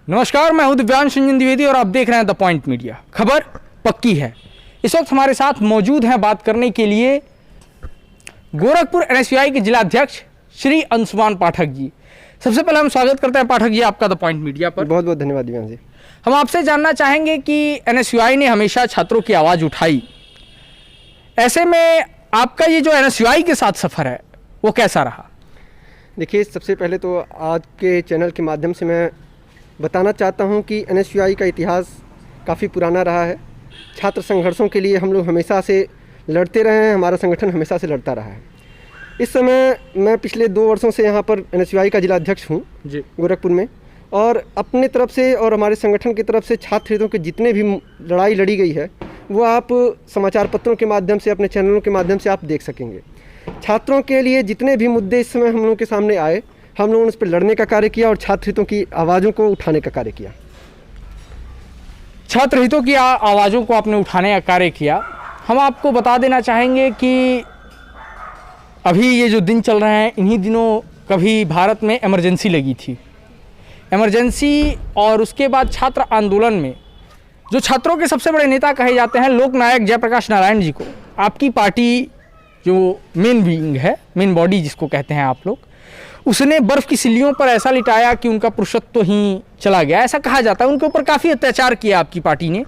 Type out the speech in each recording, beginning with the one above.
नमस्कार, मैं हूं दिव्यांश रंजन द्विवेदी और आप देख रहे हैं द पॉइंट मीडिया। खबर पक्की है। इस वक्त हमारे साथ मौजूद हैं बात करने के लिए गोरखपुर एनएसयूआई के जिला अध्यक्ष श्री अंशुमान पाठक जी। सबसे पहले हम स्वागत करते हैं पाठक जी आपका द पॉइंट मीडिया पर। बहुत बहुत धन्यवाद दिव्यांश जी। हम आपसे जानना चाहेंगे कि एनएसयूआई ने हमेशा छात्रों की आवाज़ उठाई, ऐसे में आपका ये जो एनएसयूआई के साथ सफ़र है वो कैसा रहा? देखिए, सबसे पहले तो आज के चैनल के माध्यम से मैं बताना चाहता हूं कि एनएसयूआई का इतिहास काफ़ी पुराना रहा है। छात्र संघर्षों के लिए हम लोग हमेशा से लड़ते रहे हैं, हमारा संगठन हमेशा से लड़ता रहा है। इस समय मैं पिछले 2 वर्षों से यहाँ पर एनएसयूआई का जिला अध्यक्ष हूँ जी गोरखपुर में, और अपने तरफ से और हमारे संगठन की तरफ से छात्र हितों के जितने भी लड़ाई लड़ी गई है वो आप समाचार पत्रों के माध्यम से, अपने चैनलों के माध्यम से आप देख सकेंगे। छात्रों के लिए जितने भी मुद्दे इस समय हम लोगों के सामने आए, हम लोगों ने उस पर लड़ने का कार्य किया और छात्र हितों की आवाज़ों को उठाने का कार्य किया। छात्र हितों की आवाज़ों को आपने उठाने का कार्य किया। हम आपको बता देना चाहेंगे कि अभी ये जो दिन चल रहे हैं, इन्हीं दिनों कभी भारत में इमरजेंसी लगी थी। इमरजेंसी और उसके बाद छात्र आंदोलन में जो छात्रों के सबसे बड़े नेता कहे जाते हैं लोकनायक जयप्रकाश नारायण जी को, आपकी पार्टी जो मेन विंग है, मेन बॉडी जिसको कहते हैं आप लोग, उसने बर्फ़ की सिल्लियों पर ऐसा लिटाया कि उनका पुरुषत्व ही चला गया। ऐसा कहा जाता है। उनके ऊपर काफ़ी अत्याचार किया आपकी पार्टी ने।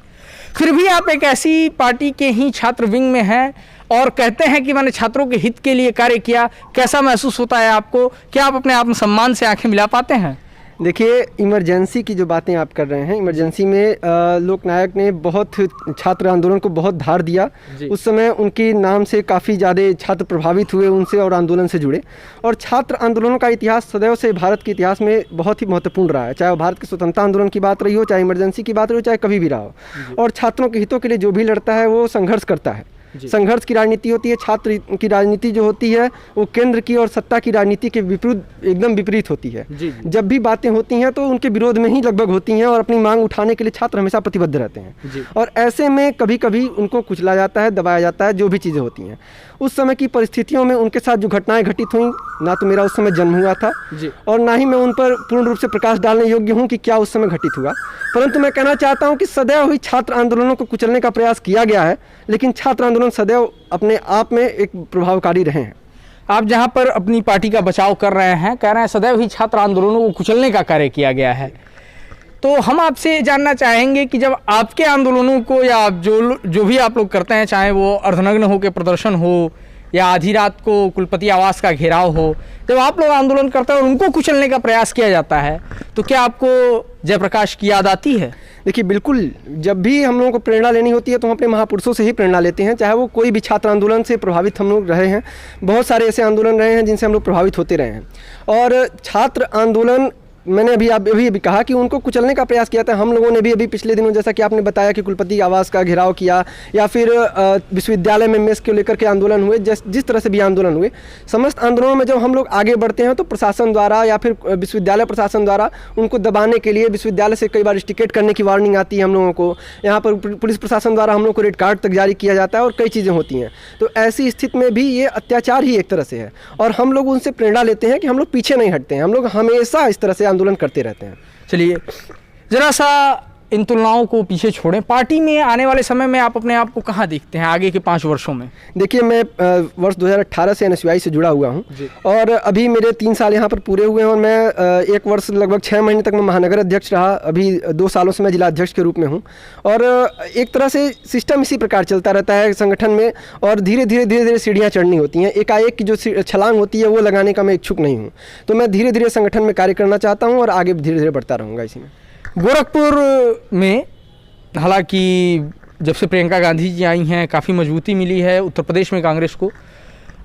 फिर भी आप एक ऐसी पार्टी के ही छात्र विंग में हैं और कहते हैं कि मैंने छात्रों के हित के लिए कार्य किया। कैसा महसूस होता है आपको? क्या आप अपने आत्मसम्मान से आंखें मिला पाते हैं? देखिए, इमरजेंसी की जो बातें आप कर रहे हैं, इमरजेंसी में लोकनायक ने बहुत छात्र आंदोलन को बहुत धार दिया। उस समय उनके नाम से काफ़ी ज़्यादा छात्र प्रभावित हुए उनसे और आंदोलन से जुड़े। और छात्र आंदोलनों का इतिहास सदैव से भारत के इतिहास में बहुत ही महत्वपूर्ण रहा है, चाहे वो भारत के स्वतंत्रता आंदोलन की बात रही हो, चाहे इमरजेंसी की बात रही हो, चाहे कभी भी रहा हो। और छात्रों के हितों के लिए जो भी लड़ता है वो संघर्ष करता है। संघर्ष की राजनीति होती है। छात्र की राजनीति जो होती है वो केंद्र की और सत्ता की राजनीति के विपरीत, एकदम विपरीत होती है। जब भी बातें होती हैं तो उनके विरोध में ही लगभग होती हैं और अपनी मांग उठाने के लिए छात्र हमेशा प्रतिबद्ध रहते हैं। और ऐसे में कभी कभी उनको कुचला जाता है, दबाया जाता है, जो भी चीज़ें होती हैं। उस समय की परिस्थितियों में उनके साथ जो घटनाएं घटित हुई, ना तो मेरा उस समय जन्म हुआ था और ना ही मैं उन पर पूर्ण रूप से प्रकाश डालने योग्य हूं कि क्या उस समय घटित हुआ। परंतु मैं कहना चाहता हूं कि सदैव ही छात्र आंदोलनों को कुचलने का प्रयास किया गया है, लेकिन छात्र आंदोलन सदैव अपने आप में एक प्रभावकारी रहे हैं। आप जहां पर अपनी पार्टी का बचाव कर रहे हैं, कह रहे हैं सदैव ही छात्र आंदोलनों को कुचलने का कार्य किया गया है, तो हम आपसे जानना चाहेंगे कि जब आपके आंदोलनों को या जो भी आप लोग करते हैं, चाहे वो अर्धनग्न हो के प्रदर्शन हो या आधी रात को कुलपति आवास का घेराव हो, जब आप लोग आंदोलन करते हैं और उनको कुचलने का प्रयास किया जाता है, तो क्या आपको जयप्रकाश की याद आती है? देखिए, बिल्कुल। जब भी हम लोगों को प्रेरणा लेनी होती है तो हम अपने महापुरुषों से ही प्रेरणा लेते हैं, चाहे वो कोई भी छात्र आंदोलन से प्रभावित हम लोग रहे हैं। बहुत सारे ऐसे आंदोलन रहे हैं जिनसे हम लोग प्रभावित होते रहे हैं। और छात्र आंदोलन, मैंने अभी कहा कि उनको कुचलने का प्रयास किया था। हम लोगों ने भी अभी पिछले दिनों, जैसा कि आपने बताया कि कुलपति आवास का घेराव किया, या फिर विश्वविद्यालय में मेस को लेकर के आंदोलन हुए, जिस तरह से भी आंदोलन हुए, समस्त आंदोलनों में जब हम लोग आगे बढ़ते हैं तो प्रशासन द्वारा या फिर विश्वविद्यालय प्रशासन द्वारा उनको दबाने के लिए विश्वविद्यालय से कई बार स्टिकेट करने की वार्निंग आती है हम लोगों को। यहाँ पर पुलिस प्रशासन द्वारा हम लोग को रेड कार्ड तक जारी किया जाता है और कई चीज़ें होती हैं। तो ऐसी स्थिति में भी ये अत्याचार ही एक तरह से है और हम लोग उनसे प्रेरणा लेते हैं कि हम लोग पीछे नहीं हटते हैं। हम लोग हमेशा इस तरह से आंदोलन करते रहते हैं। चलिए, जरा सा इन तुलनाओं को पीछे छोड़ें। पार्टी में आने वाले समय में आप अपने आप को कहाँ देखते हैं आगे के 5 वर्षों में? देखिए, मैं वर्ष 2018 से एनएसयूआई से जुड़ा हुआ हूँ और अभी मेरे 3 साल यहाँ पर पूरे हुए हैं और मैं 1 वर्ष लगभग 6 महीने तक मैं महानगर अध्यक्ष रहा। अभी 2 सालों से मैं जिला अध्यक्ष के रूप में हूँ और एक तरह से सिस्टम इसी प्रकार चलता रहता है संगठन में और धीरे धीरे सीढ़ियाँ चढ़नी होती हैं। एकाएक की जो छलांग होती है वो लगाने का मैं इच्छुक नहीं हूँ। तो मैं धीरे धीरे संगठन में कार्य करना चाहता हूँ और आगे धीरे धीरे बढ़ता रहूँगा इसी में। गोरखपुर में हालांकि जब से प्रियंका गांधी जी आई हैं काफ़ी मजबूती मिली है उत्तर प्रदेश में कांग्रेस को।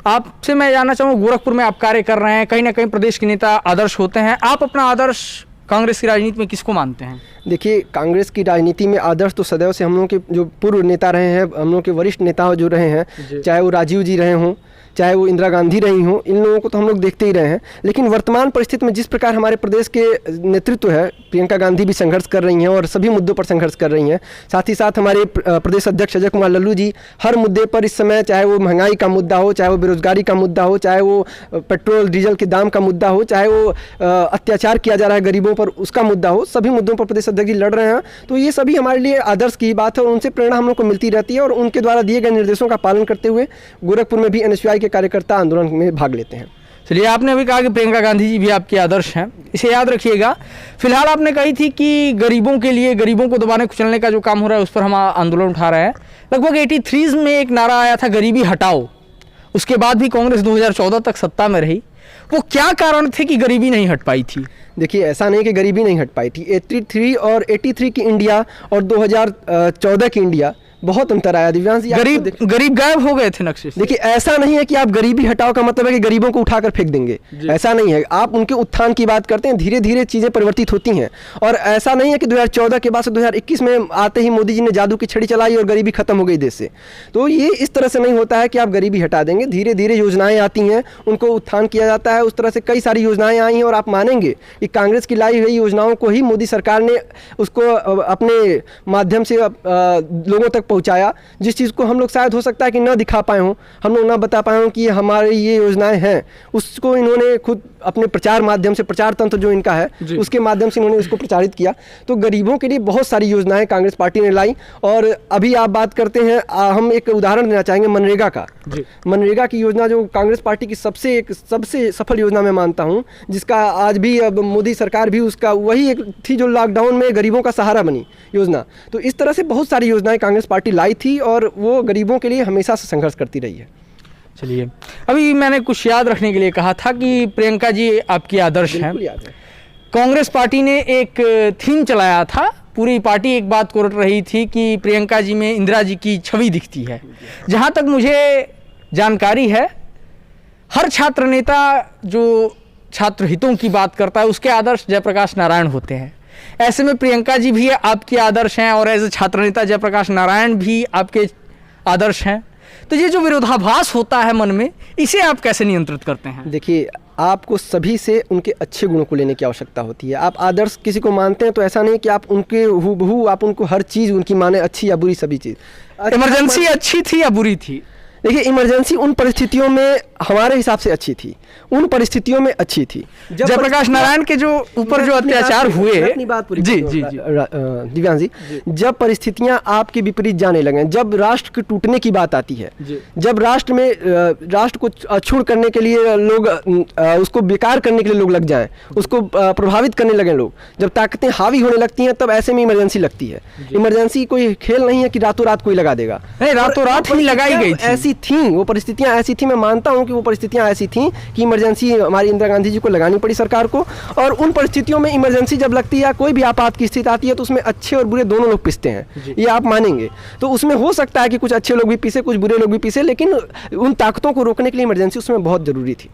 आपसे मैं जानना चाहूँगा, गोरखपुर में आप कार्य कर रहे हैं, कहीं ना कहीं प्रदेश के नेता आदर्श होते हैं, आप अपना आदर्श कांग्रेस की राजनीति में किसको मानते हैं? देखिए, कांग्रेस की राजनीति में आदर्श तो सदैव से हम लोगों के जो पूर्व नेता रहे हैं, हम लोगों के वरिष्ठ नेता जो रहे हैं, चाहे वो राजीव जी रहे हों, चाहे वो इंदिरा गांधी रही हों, इन लोगों को तो हम लोग देखते ही रहे हैं। लेकिन वर्तमान परिस्थिति में जिस प्रकार हमारे प्रदेश के नेतृत्व है, प्रियंका गांधी भी संघर्ष कर रही हैं और सभी मुद्दों पर संघर्ष कर रही हैं। साथ ही साथ हमारे प्रदेश अध्यक्ष अजय कुमार लल्लू जी हर मुद्दे पर इस समय, चाहे वो महंगाई का मुद्दा हो, चाहे वो बेरोजगारी का मुद्दा हो, चाहे वो पेट्रोल डीजल के दाम का मुद्दा हो, चाहे वो अत्याचार किया जा रहा है गरीबों पर उसका मुद्दा हो, सभी मुद्दों पर प्रदेश अध्यक्ष जी लड़ रहे हैं। तो ये सभी हमारे लिए आदर्श की बात है और उनसे प्रेरणा हम लोग को मिलती रहती है और उनके द्वारा दिए गए निर्देशों का पालन करते हुए गोरखपुर में भी एनएसयूआई के कार्यकर्ता आंदोलन में भाग लेते हैं। चलिए, आपने अभी कहा कि प्रियंका गांधी जी भी आपके आदर्श हैं, इसे याद रखिएगा। फिलहाल आपने कही थी कि गरीबों के लिए, गरीबों को दबाने कुचलने का जो काम हो रहा है उस पर हम आंदोलन उठा रहे हैं। लगभग 83 में एक नारा आया था, गरीबी हटाओ। उसके बाद भी कांग्रेस 2014 तक सत्ता में रही। वो क्या कारण थे कि गरीबी नहीं हट पाई थी? देखिए, ऐसा नहीं कि गरीबी नहीं हट पाई थी। 83 और 83 की इंडिया और 2014 की इंडिया बहुत अंतर आया। दिव्यांश जी, गरीब गायब हो गए थे नक्शे से। देखिए, ऐसा नहीं है कि आप गरीबी हटाओ का मतलब है कि गरीबों को उठाकर फेंक देंगे, ऐसा नहीं है। आप उनके उत्थान की बात करते हैं, धीरे धीरे चीज़ें परिवर्तित होती हैं। और ऐसा नहीं है कि 2014 के बाद से 2021 में आते ही मोदी जी ने जादू की छड़ी चलाई और गरीबी खत्म हो गई देश से। तो ये इस तरह से नहीं होता है कि आप गरीबी हटा देंगे। धीरे धीरे योजनाएं आती हैं, उनको उत्थान किया जाता है। उस तरह से कई सारी योजनाएं आई हैं और आप मानेंगे कि कांग्रेस की लाई हुई योजनाओं को ही मोदी सरकार ने उसको अपने माध्यम से लोगों तक पहुँचाया। जिस चीज़ को हम लोग शायद हो सकता है कि न दिखा पाए हों, हम लोग ना बता पाए हों कि हमारी ये योजनाएं हैं, उसको इन्होंने खुद अपने प्रचार माध्यम से, प्रचार तंत्र जो इनका है उसके माध्यम से इन्होंने उसको प्रचारित किया। तो गरीबों के लिए बहुत सारी योजनाएं कांग्रेस पार्टी ने लाई। और अभी आप बात करते हैं, हम एक उदाहरण देना चाहेंगे मनरेगा का। मनरेगा की योजना जो कांग्रेस पार्टी की सबसे सफल योजना मैं मानता हूँ, जिसका आज भी अब मोदी सरकार भी उसका वही एक थी जो लॉकडाउन में गरीबों का सहारा बनी योजना। तो इस तरह से बहुत सारी योजनाएं कांग्रेस पार्टी लाई थी और वो गरीबों के लिए हमेशा से संघर्ष करती रही है। चलिए, अभी मैंने कुछ याद रखने के लिए कहा था कि प्रियंका जी आपकी आदर्श हैं। कांग्रेस पार्टी ने एक थीम चलाया था, पूरी पार्टी एक बात को रट रही थी कि प्रियंका जी में इंदिरा जी की छवि दिखती है। जहाँ तक मुझे जानकारी है, हर छात्र नेता जो छात्र हितों की बात करता है उसके आदर्श जयप्रकाश नारायण होते हैं। ऐसे में प्रियंका जी भी आपके आदर्श हैं और एज ए छात्र नेता जयप्रकाश नारायण भी आपके आदर्श हैं। तो ये जो विरोधाभास होता है मन में, इसे आप कैसे नियंत्रित करते हैं? देखिए, आपको सभी से उनके अच्छे गुणों को लेने की आवश्यकता होती है। आप आदर्श किसी को मानते हैं तो ऐसा नहीं कि आप उनके हूबहू आप उनको हर चीज़ उनकी माने, अच्छी या बुरी सभी चीज़। इमरजेंसी अच्छी थी या बुरी थी? देखिए, इमरजेंसी उन परिस्थितियों में हमारे हिसाब से अच्छी थी, उन परिस्थितियों में अच्छी थी। जयप्रकाश नारायण के जो ऊपर जो अत्याचार हुए, अपनी बात पूरी जी जी जी दिव्यांश जी, जब परिस्थितियां आपके विपरीत जाने लगे, जब राष्ट्र के टूटने की बात आती है, जब राष्ट्र को अछूड़ करने के लिए लोग, उसको बेकार करने के लिए लोग लग जाएं, उसको प्रभावित करने लगे लोग, जब ताकतें हावी होने लगती हैं, तब ऐसे में इमरजेंसी लगती है। इमरजेंसी कोई खेल नहीं है कि रातों रात कोई लगा देगा। नहीं, रातों रात ही लगाई गई थी। ऐसी थी वो परिस्थितियां, ऐसी थी। मैं मानता हूं कि वो परिस्थितियां ऐसी थी कि इमरजेंसी हमारी इंदिरा गांधी जी को लगानी पड़ी सरकार को। और उन परिस्थितियों में इमरजेंसी जब लगती है, कोई भी आपात की स्थिति आती है, तो उसमें अच्छे और बुरे दोनों लोग पिसते हैं, ये आप मानेंगे। तो उसमें हो सकता है कि कुछ अच्छे लोग भी पीसे, कुछ बुरे लोग भी पीसे, लेकिन उन ताकतों को रोकने के लिए इमरजेंसी उसमें बहुत जरूरी थी।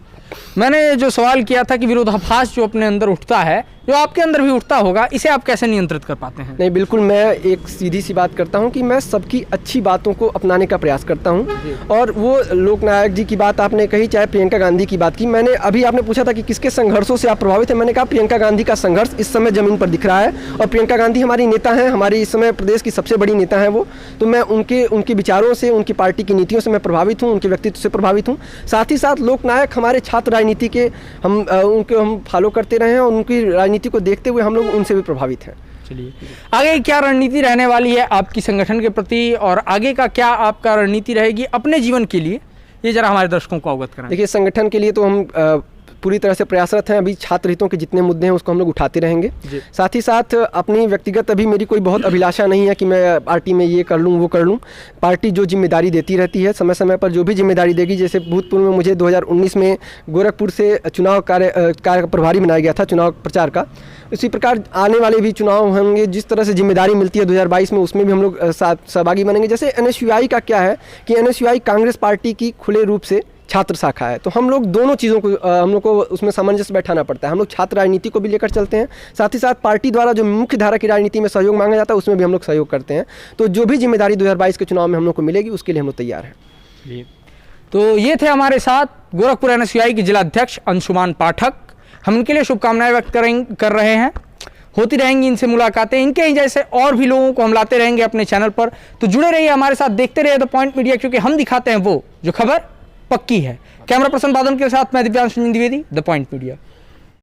मैंने जो सवाल किया था कि विरोधाभास जो अपने अंदर उठता है, जो आपके अंदर भी उठता होगा, इसे आप कैसे नियंत्रित कर पाते हैं? नहीं, बिल्कुल, मैं एक सीधी सी बात करता हूं कि मैं सबकी अच्छी बातों को अपनाने का प्रयास करता हूं। और वो लोकनायक जी की बात आपने कही, चाहे प्रियंका गांधी की बात की, मैंने अभी आपने पूछा था कि किसके संघर्षों से आप प्रभावित हैं, मैंने कहा प्रियंका गांधी का संघर्ष इस समय जमीन पर दिख रहा है। और प्रियंका गांधी हमारी नेता हैं, हमारी इस समय प्रदेश की सबसे बड़ी नेता हैं वो। तो मैं उनके विचारों से, उनकी पार्टी की नीतियों से मैं प्रभावित हूँ, उनके व्यक्तित्व से प्रभावित हूँ। साथ ही साथ लोकनायक हमारे छात्र राजनीति के हम फॉलो करते रहे हैं और उनकी राजनीति को देखते हुए हम लोग उनसे भी प्रभावित हैं। चलिए, आगे क्या रणनीति रहने वाली है आपकी संगठन के प्रति, और आगे का क्या आपका रणनीति रहेगी अपने जीवन के लिए, ये जरा हमारे दर्शकों को अवगत कराएं। देखिए, संगठन के लिए तो हम पूरी तरह से प्रयासरत हैं। अभी छात्र हितों के जितने मुद्दे हैं उसको हम लोग उठाते रहेंगे। साथ ही साथ अपनी व्यक्तिगत अभी मेरी कोई बहुत अभिलाषा नहीं है कि मैं पार्टी में ये कर लूँ वो कर लूँ। पार्टी जो जिम्मेदारी देती रहती है, समय समय पर जो भी जिम्मेदारी देगी, जैसे भूतपूर्व में मुझे 2019 में गोरखपुर से चुनाव कार्य प्रभारी बनाया गया था, चुनाव प्रचार का। इसी प्रकार आने वाले भी चुनाव होंगे, जिस तरह से जिम्मेदारी मिलती है 2022 में, उसमें भी हम लोग सहभागी बनेंगे। जैसे एनएसयूआई का क्या है कि एनएसयूआई कांग्रेस पार्टी की खुले रूप से छात्र शाखा है, तो हम लोग दोनों चीज़ों को हम लोग को उसमें सामंजस्य बैठाना पड़ता है। हम लोग छात्र राजनीति को भी लेकर चलते हैं, साथ ही साथ पार्टी द्वारा जो मुख्य धारा की राजनीति में सहयोग मांगा जाता है उसमें भी हम लोग सहयोग करते हैं। तो जो भी जिम्मेदारी 2022 के चुनाव में हम लोग को मिलेगी उसके लिए हम लोग तैयार हैं। तो ये थे हमारे साथ गोरखपुर एनएसयूआई के जिला अध्यक्ष अंशुमान पाठक। हम इनके लिए शुभकामनाएं व्यक्त कर रहे हैं। होती रहेंगी इनसे मुलाकातें, इनके ही जैसे और भी लोगों को हम लाते रहेंगे अपने चैनल पर। तो जुड़े रहिए हमारे साथ, देखते रहिए द पॉइंट मीडिया, क्योंकि हम दिखाते हैं वो जो खबर पक्की है। कैमरा पर्सन बादल के साथ मैं Divyansh Dwivedi, the point media.